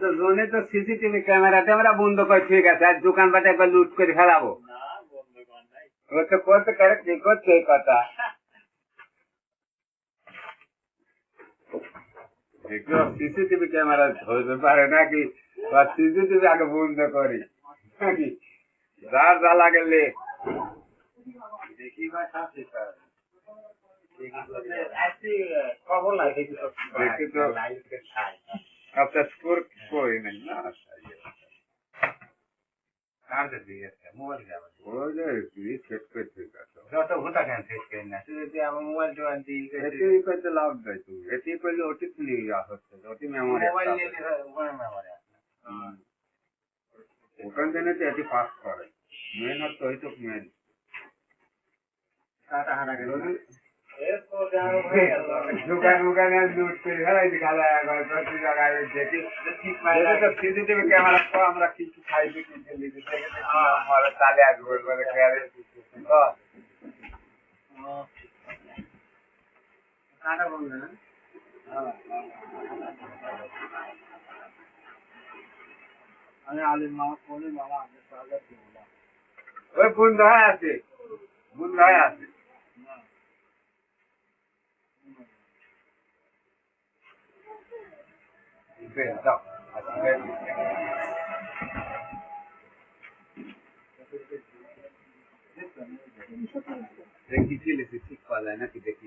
তো জোনে তো সিসিটিভি ক্যামেরাতে আমরা বন্ধ করে ঠিক আছে, আর দোকানপাটে একবার লুট করে ফেলাবো। ও তো করতে করে ঠিক করছে এই কথা। সিসিটিভি ক্যামেরা ধরতে পারে নাকি, সিসিটিভি আগে বন্ধ করি নাকি, যার যা লাগলে দেখি বা খবর লাগে দেখি তো আপনার স্কোর করি নাই না। মোবাইল সেট করে ঠিক আছে, যত ভোটা কেন সেট করি না, যদি আমার মোবাইল টোবাইল দিয়ে করতে লাভ দেয়, তুমি এটি করলে ওটি নিয়ে হচ্ছে, ওটি মেমোরি মেমোরি ওখান থেকে তো এটি পাস করে মেন হচ্ছে ওই তো মেন দোকান দোকানে লুট করে ফেলাইছি খালা একবার প্রতি জায়গায় দেখি সিসিটিভি ক্যামেরা তো আমরা কিছু খাইছি কিছু লিখি আমার তালে আসবো বলে খেয়ালে কাটা বন্ধ না আমি আলিম মামা ফোনে মামা আগে সাজা দিলাম ওই বন্ধ হয়ে আছে বন্ধ হয়ে আছে দাও দেখি কি লিখে ঠিক পাওয়া যায় নাকি দেখি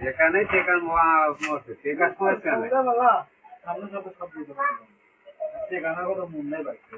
এখানে টেকার মরছে টেকার সমস্যা নেই সামনে সাথে সব দিতে পারবো টেকানা কত মন নেই বাচ্চা